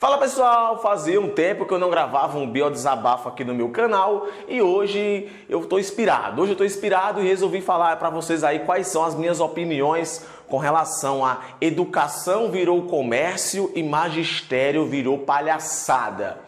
Fala pessoal, fazia um tempo que eu não gravava um biodesabafo aqui no meu canal e hoje eu estou inspirado. E resolvi falar para vocês aí quais são as minhas opiniões com relação a educação virou comércio e magistério virou palhaçada.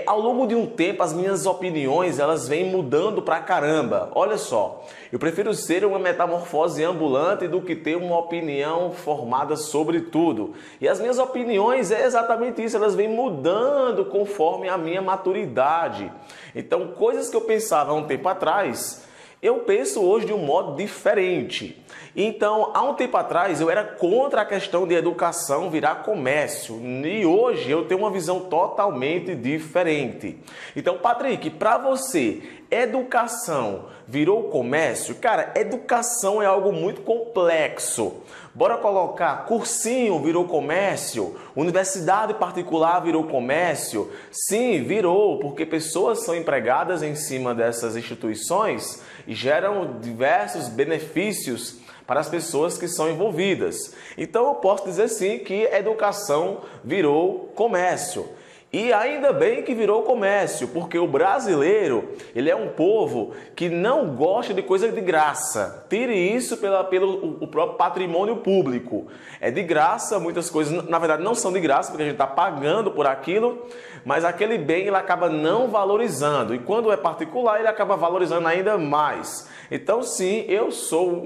Ao longo de um tempo as minhas opiniões elas vêm mudando pra caramba. Olha só, eu prefiro ser uma metamorfose ambulante do que ter uma opinião formada sobre tudo. E as minhas opiniões é exatamente isso, elas vêm mudando conforme a minha maturidade. Então, coisas que eu pensava há um tempo atrás, eu penso hoje de um modo diferente. Então, há um tempo atrás eu era contra a questão de educação virar comércio e hoje eu tenho uma visão totalmente diferente. Então, Patrick, para você, educação virou comércio? Cara, educação é algo muito complexo. Bora colocar cursinho virou comércio, universidade particular virou comércio? Sim, virou, porque pessoas são empregadas em cima dessas instituições e geram diversos benefícios para as pessoas que são envolvidas. Então eu posso dizer sim que educação virou comércio. E ainda bem que virou comércio, porque o brasileiro, ele é um povo que não gosta de coisa de graça. Tire isso pelo próprio patrimônio público. É de graça, muitas coisas, na verdade, não são de graça, porque a gente está pagando por aquilo, mas aquele bem ele acaba não valorizando. E quando é particular, ele acaba valorizando ainda mais. Então, sim, eu sou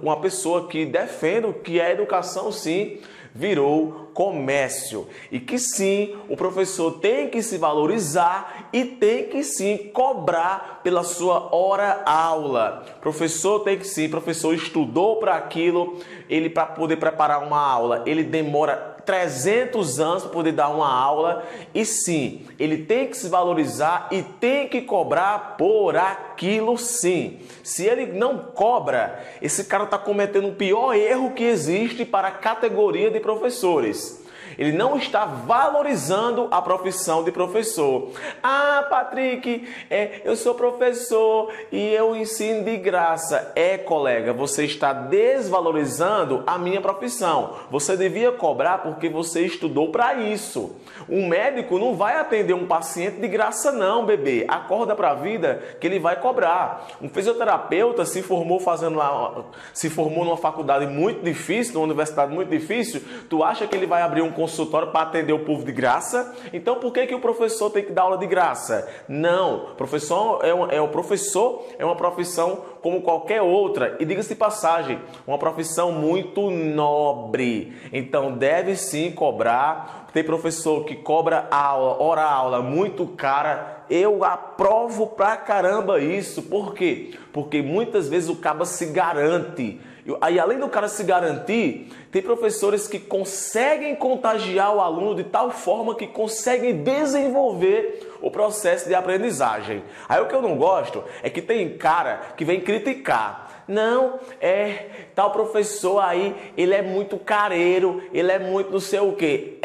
uma pessoa que defendo que a educação, sim, virou comércio e que sim, o professor tem que se valorizar e tem que sim cobrar pela sua hora-aula. Professor tem que sim, professor estudou para aquilo, ele para poder preparar uma aula, ele demora 300 anos para poder dar uma aula e sim, ele tem que se valorizar e tem que cobrar por aquilo sim. Se ele não cobra, esse cara está cometendo o pior erro que existe para a categoria de professores. Ele não está valorizando a profissão de professor. Ah, Patrick, eu sou professor e eu ensino de graça. Colega, você está desvalorizando a minha profissão. Você devia cobrar porque você estudou para isso. Um médico não vai atender um paciente de graça não, bebê. Acorda para a vida que ele vai cobrar. Um fisioterapeuta se formou numa faculdade muito difícil, numa universidade muito difícil. Tu acha que ele vai abrir um consultório para atender o povo de graça? Então por que o professor tem que dar aula de graça? Não, professor é uma profissão como qualquer outra e diga-se de passagem, uma profissão muito nobre. Então deve sim cobrar. Tem professor que cobra hora-aula muito cara. Eu aprovo pra caramba isso. Por quê? Porque muitas vezes o cara se garante. Aí, além do cara se garantir, tem professores que conseguem contagiar o aluno de tal forma que conseguem desenvolver o processo de aprendizagem. Aí o que eu não gosto é que tem cara que vem criticar. Não, tal professor aí, ele é muito careiro, ele é muito não sei o quê.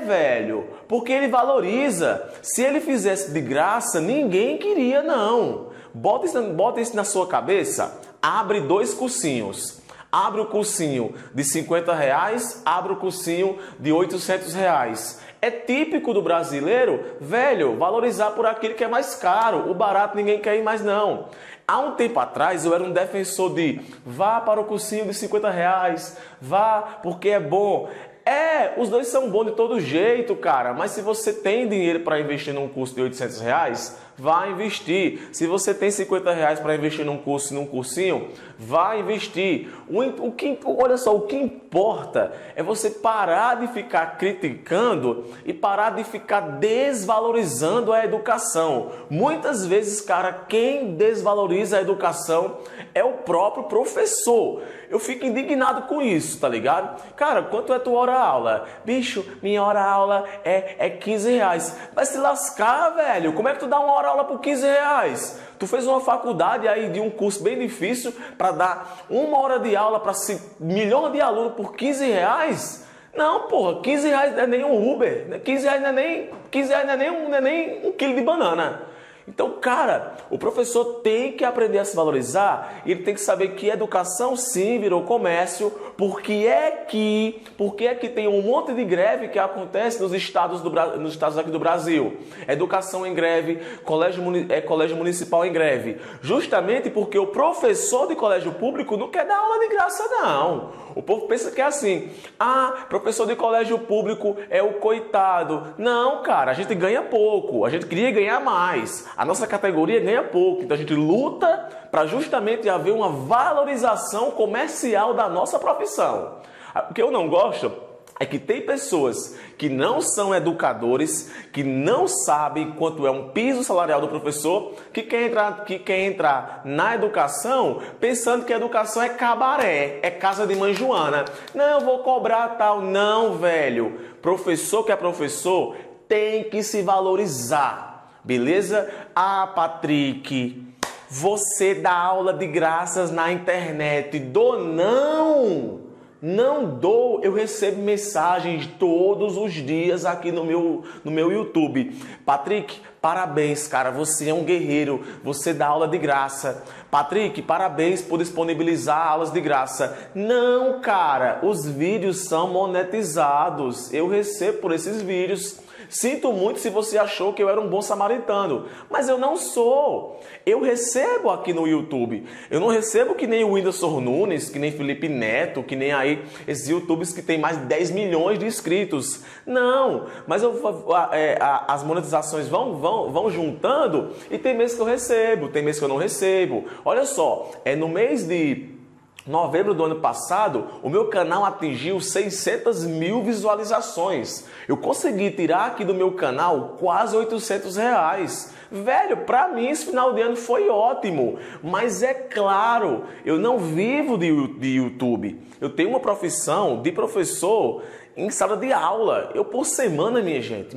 Velho, porque ele valoriza. Se ele fizesse de graça, ninguém queria não. Bota isso na sua cabeça, abre 2 cursinhos. Abre o cursinho de R$50, abre o cursinho de R$800. É típico do brasileiro, velho, valorizar por aquilo que é mais caro. O barato ninguém quer ir mais não. Há um tempo atrás eu era um defensor de vá para o cursinho de R$50, vá porque é bom. Os dois são bons de todo jeito, cara. Mas se você tem dinheiro para investir num curso de R$800, vá investir. Se você tem R$50 para investir num curso, num cursinho, vá investir. Olha só, o que importa é você parar de ficar criticando e parar de ficar desvalorizando a educação. Muitas vezes, cara, quem desvaloriza a educação é o próprio professor. Eu fico indignado com isso, tá ligado? Cara, quanto é tua hora-aula? Bicho, minha hora-aula é R$15. Vai se lascar, velho. Como é que tu dá uma hora-aula por R$15? Tu fez uma faculdade aí de um curso bem difícil para dar 1 hora de aula para milhões de alunos por R$15? Não, porra, R$15 não é nem um Uber. R$15 não é nem 1 quilo de banana. Então, cara, o professor tem que aprender a se valorizar, ele tem que saber que educação sim virou comércio, porque é que tem um monte de greve que acontece nos estados aqui do Brasil. Educação em greve, colégio municipal em greve. Justamente porque o professor de colégio público não quer dar aula de graça, não. O povo pensa que é assim, professor de colégio público é o coitado. Não, cara, a gente ganha pouco, a gente queria ganhar mais. A nossa categoria ganha pouco, então a gente luta para justamente haver uma valorização comercial da nossa profissão. O que eu não gosto é que tem pessoas que não são educadores, que não sabem quanto é um piso salarial do professor, que quer entrar na educação pensando que a educação é cabaré, é casa de mãe Joana. Não, eu vou cobrar tal. Não, velho. Professor que é professor tem que se valorizar, beleza? Patrick, você dá aula de graças na internet. Não dou, eu recebo mensagens todos os dias aqui no meu YouTube. Patrick, parabéns, cara, você é um guerreiro, você dá aula de graça. Patrick, parabéns por disponibilizar aulas de graça. Não, cara, os vídeos são monetizados, eu recebo por esses vídeos. Sinto muito se você achou que eu era um bom samaritano, mas eu não sou. Eu recebo aqui no YouTube. Eu não recebo que nem o Whindersson Nunes, que nem Felipe Neto, que nem aí esses YouTubers que tem mais de 10 milhões de inscritos. Não, mas as monetizações vão juntando e tem mês que eu recebo, tem mês que eu não recebo. Olha só, no mês de novembro do ano passado, o meu canal atingiu 600 mil visualizações. Eu consegui tirar aqui do meu canal quase R$800. Velho, pra mim esse final de ano foi ótimo. Mas é claro, eu não vivo de YouTube. Eu tenho uma profissão de professor em sala de aula. Eu por semana, minha gente,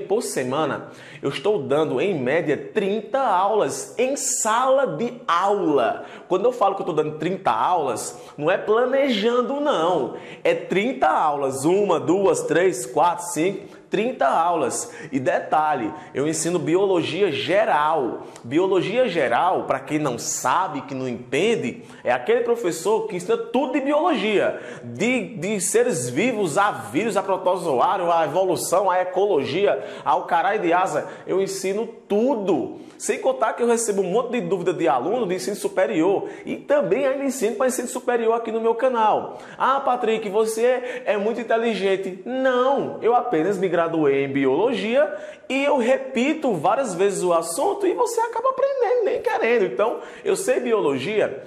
por semana, eu estou dando em média 30 aulas em sala de aula. Quando eu falo que eu estou dando 30 aulas, não é planejando não. É 30 aulas, 1, 2, 3, 4, 5... 30 aulas. E detalhe, eu ensino biologia geral. Biologia geral, para quem não sabe, que não entende, é aquele professor que ensina tudo de biologia. De seres vivos, a vírus, a protozoário, a evolução, a ecologia, ao caralho de asa. Eu ensino tudo. Sem contar que eu recebo um monte de dúvida de aluno de ensino superior. E também ainda ensino para ensino superior aqui no meu canal. Patrick, você é muito inteligente. Não, eu apenas me graduei em biologia e eu repito várias vezes o assunto e você acaba aprendendo, nem querendo. Então, eu sei biologia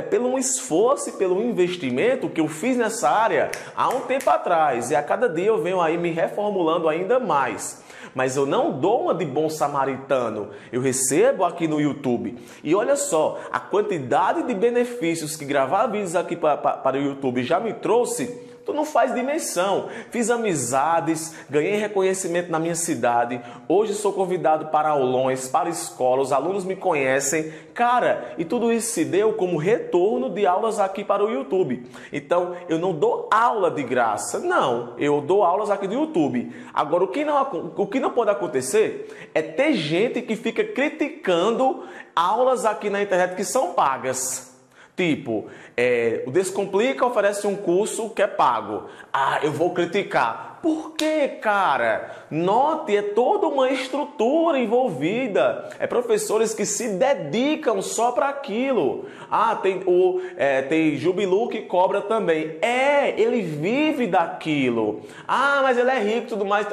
pelo esforço e pelo investimento que eu fiz nessa área há um tempo atrás. E a cada dia eu venho aí me reformulando ainda mais. Mas eu não dou uma de bom samaritano, eu recebo aqui no YouTube. E olha só, a quantidade de benefícios que gravar vídeos aqui para o YouTube já me trouxe, tu não faz dimensão. Fiz amizades, ganhei reconhecimento na minha cidade, hoje sou convidado para aulões, para escola, os alunos me conhecem. Cara, e tudo isso se deu como retorno de aulas aqui para o YouTube. Então, eu não dou aula de graça, não, eu dou aulas aqui do YouTube. Agora, o que não pode acontecer é ter gente que fica criticando aulas aqui na internet que são pagas. Tipo, o Descomplica oferece um curso que é pago. Eu vou criticar. Por quê, cara? Note, é toda uma estrutura envolvida. É professores que se dedicam só para aquilo. Tem Jubilu que cobra também. Ele vive daquilo. Mas ele é rico e tudo mais.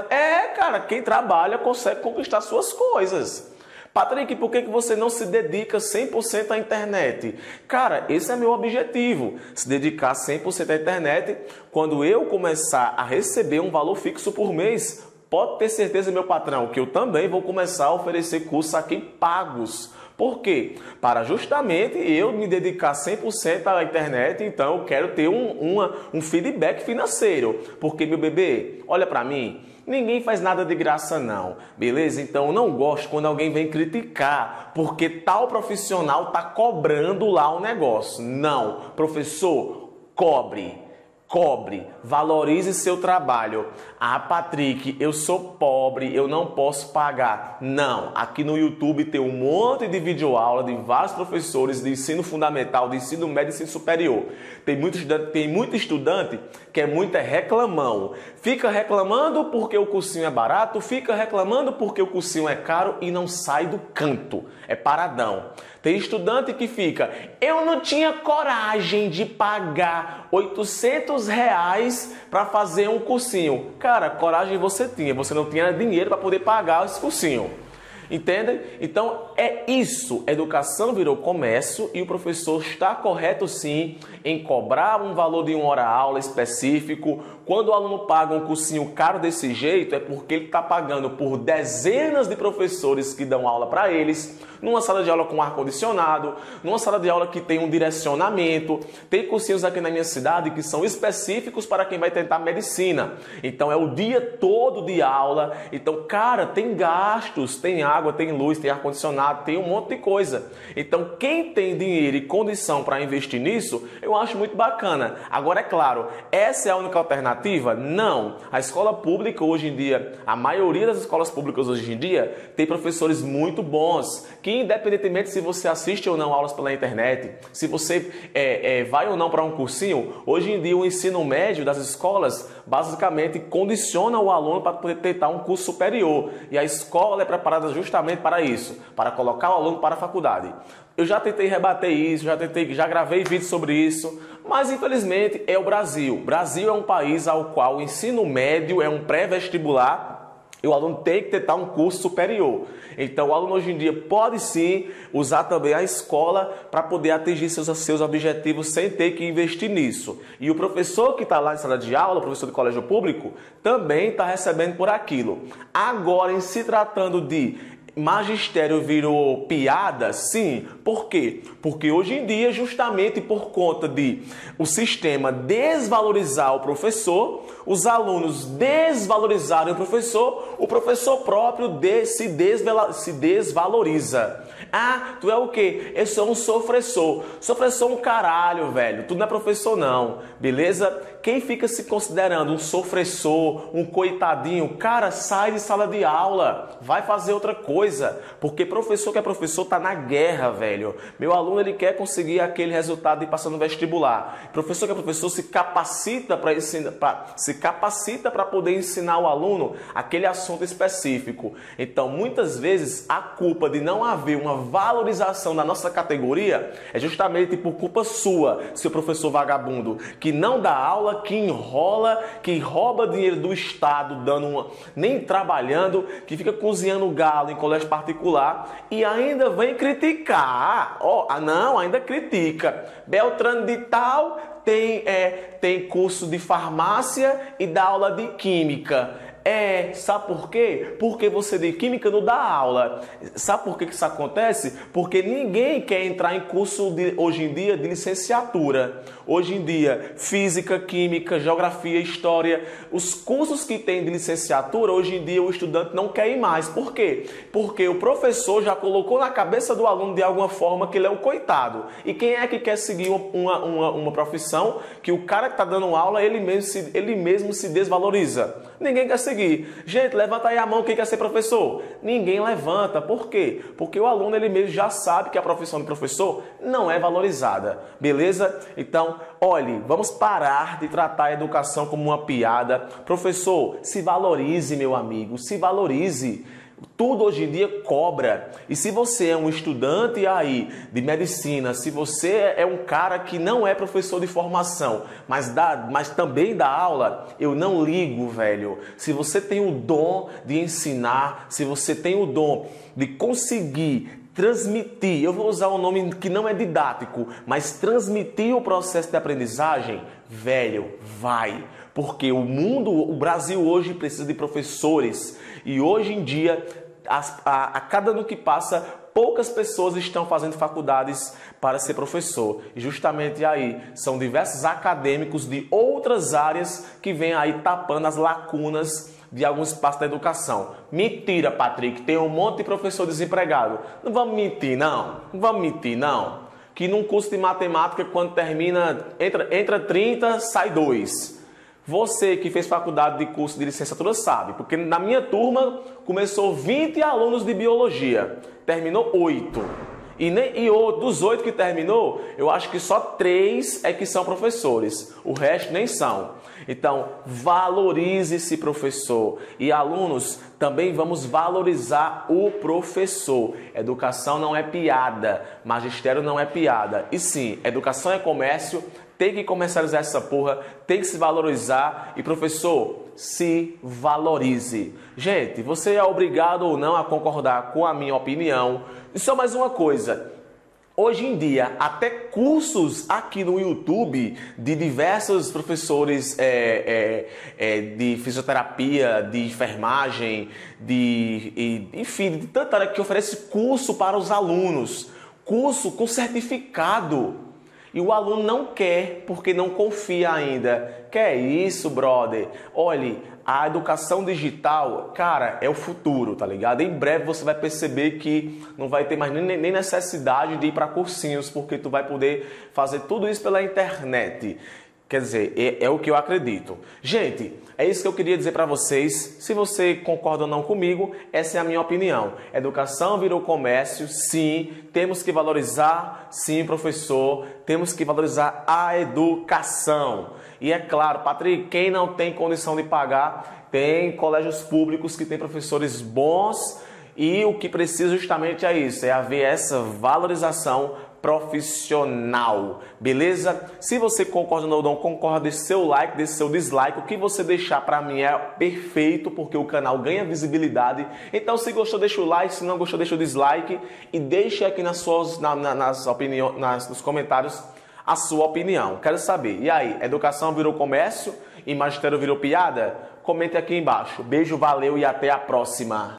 Cara, quem trabalha consegue conquistar suas coisas. Patrick, por que você não se dedica 100% à internet? Cara, esse é meu objetivo, se dedicar 100% à internet. Quando eu começar a receber um valor fixo por mês, pode ter certeza, meu patrão, que eu também vou começar a oferecer cursos aqui pagos. Por quê? Para justamente eu me dedicar 100% à internet, então eu quero ter um feedback financeiro. Porque, meu bebê, olha para mim, ninguém faz nada de graça não, beleza? Então eu não gosto quando alguém vem criticar porque tal profissional está cobrando lá o negócio. Não, professor, cobre. Cobre, valorize seu trabalho. Ah, Patrick, eu sou pobre, eu não posso pagar. Não, aqui no YouTube tem um monte de videoaula de vários professores de ensino fundamental, de ensino médio e ensino superior. Tem muito estudante que é muito reclamão. Fica reclamando porque o cursinho é barato, fica reclamando porque o cursinho é caro e não sai do canto. É paradão. Tem estudante que fica, eu não tinha coragem de pagar R$ 800 para fazer um cursinho. Cara, coragem você tinha, você não tinha dinheiro para poder pagar esse cursinho. Entende? Então é isso, educação virou comércio e o professor está correto sim em cobrar um valor de uma hora-aula específico. Quando o aluno paga um cursinho caro desse jeito é porque ele está pagando por dezenas de professores que dão aula para eles, numa sala de aula com ar-condicionado, numa sala de aula que tem um direcionamento. Tem cursinhos aqui na minha cidade que são específicos para quem vai tentar medicina. Então é o dia todo de aula. Então, cara, tem gastos, tem água, tem luz, tem ar-condicionado, tem um monte de coisa. Então, quem tem dinheiro e condição para investir nisso, eu acho muito bacana. Agora, é claro, essa é a única alternativa? Não. A escola pública hoje em dia, a maioria das escolas públicas hoje em dia, tem professores muito bons, que independentemente se você assiste ou não aulas pela internet, se você vai ou não para um cursinho, hoje em dia o ensino médio das escolas basicamente condiciona o aluno para poder tentar um curso superior. E a escola é preparada justamente para isso, para colocar o aluno para a faculdade. Eu já tentei rebater isso, já gravei vídeos sobre isso, mas infelizmente é o Brasil. O Brasil é um país ao qual o ensino médio é um pré-vestibular e o aluno tem que tentar um curso superior. Então o aluno hoje em dia pode sim usar também a escola para poder atingir seus objetivos sem ter que investir nisso. E o professor que está lá em sala de aula, o professor de colégio público, também está recebendo por aquilo. Agora, em se tratando de magistério virou piada? Sim. Por quê? Porque hoje em dia, justamente por conta de o sistema desvalorizar o professor, os alunos desvalorizarem o professor próprio se desvaloriza. Ah, tu é o quê? Eu sou um sofressor. Sofressor um caralho, velho. Tu não é professor não, beleza? Quem fica se considerando um sofressor, um coitadinho, cara, sai de sala de aula, vai fazer outra coisa. Porque professor que é professor tá na guerra, velho. Meu aluno, ele quer conseguir aquele resultado de passar no vestibular. Professor que é professor se capacita para ensinar, para poder ensinar o aluno aquele assunto específico. Então, muitas vezes, a culpa de não haver uma valorização da nossa categoria é justamente por culpa sua, seu professor vagabundo, que não dá aula, que enrola, que rouba dinheiro do Estado, nem trabalhando, que fica cozinhando galo em colégio particular e ainda vem criticar. Não, ainda critica. Beltrano de tal tem curso de farmácia e dá aula de química. Sabe por quê? Porque você de química não dá aula. Sabe por que isso acontece? Porque ninguém quer entrar em curso hoje em dia de licenciatura. Hoje em dia, física, química, geografia, história, os cursos que tem de licenciatura, hoje em dia o estudante não quer ir mais. Por quê? Porque o professor já colocou na cabeça do aluno de alguma forma que ele é um coitado. E quem é que quer seguir uma profissão que o cara que está dando aula, ele mesmo se desvaloriza? Ninguém quer seguir. Gente, levanta aí a mão quem quer ser professor. Ninguém levanta. Por quê? Porque o aluno ele mesmo já sabe que a profissão de professor não é valorizada. Beleza? Então, olhe, vamos parar de tratar a educação como uma piada. Professor, se valorize, meu amigo, se valorize. Tudo hoje em dia cobra. E se você é um estudante aí de medicina, se você é um cara que não é professor de formação, mas também dá aula, eu não ligo, velho. Se você tem o dom de ensinar, se você tem o dom de conseguir transmitir, eu vou usar um nome que não é didático, mas transmitir o processo de aprendizagem, velho, vai. Porque o Brasil hoje precisa de professores e hoje em dia, a cada ano que passa, poucas pessoas estão fazendo faculdades para ser professor. E justamente aí são diversos acadêmicos de outras áreas que vêm aí tapando as lacunas de algum espaço da educação. Mentira, Patrick, tem um monte de professor desempregado. Não vamos mentir, não. Não vamos mentir, não. que num curso de matemática, quando termina, entra 30, sai 2. Você que fez faculdade de curso de licenciatura sabe, porque na minha turma começou 20 alunos de biologia, terminou 8. E dos 8 que terminou, eu acho que só 3 é que são professores, o resto nem são. Então, valorize-se, professor. E alunos, também vamos valorizar o professor. Educação não é piada, magistério não é piada. E sim, educação é comércio, tem que comercializar essa porra, tem que se valorizar. E professor, se valorize. Gente, você é obrigado ou não a concordar com a minha opinião. E só mais uma coisa. Hoje em dia, até cursos aqui no YouTube de diversos professores de fisioterapia, de enfermagem, enfim, de tanta área que oferece curso para os alunos. Curso com certificado. E o aluno não quer porque não confia ainda. Que é isso, brother? Olhe, a educação digital, cara, é o futuro, tá ligado? Em breve você vai perceber que não vai ter mais nem necessidade de ir para cursinhos, porque tu vai poder fazer tudo isso pela internet. Quer dizer, é o que eu acredito. Gente, é isso que eu queria dizer para vocês. Se você concorda ou não comigo, essa é a minha opinião. Educação virou comércio, sim. Temos que valorizar, sim, professor. Temos que valorizar a educação. E é claro, Patrick, quem não tem condição de pagar, tem colégios públicos que têm professores bons. E o que precisa justamente é isso, é haver essa valorização profissional, beleza? Se você concorda ou não concorda, deixe seu like, deixe seu dislike. O que você deixar para mim é perfeito, porque o canal ganha visibilidade. Então, se gostou, deixa o like, se não gostou, deixa o dislike e deixe aqui nos comentários a sua opinião. Quero saber. E aí, educação virou comércio e magistério virou piada? Comente aqui embaixo. Beijo, valeu e até a próxima.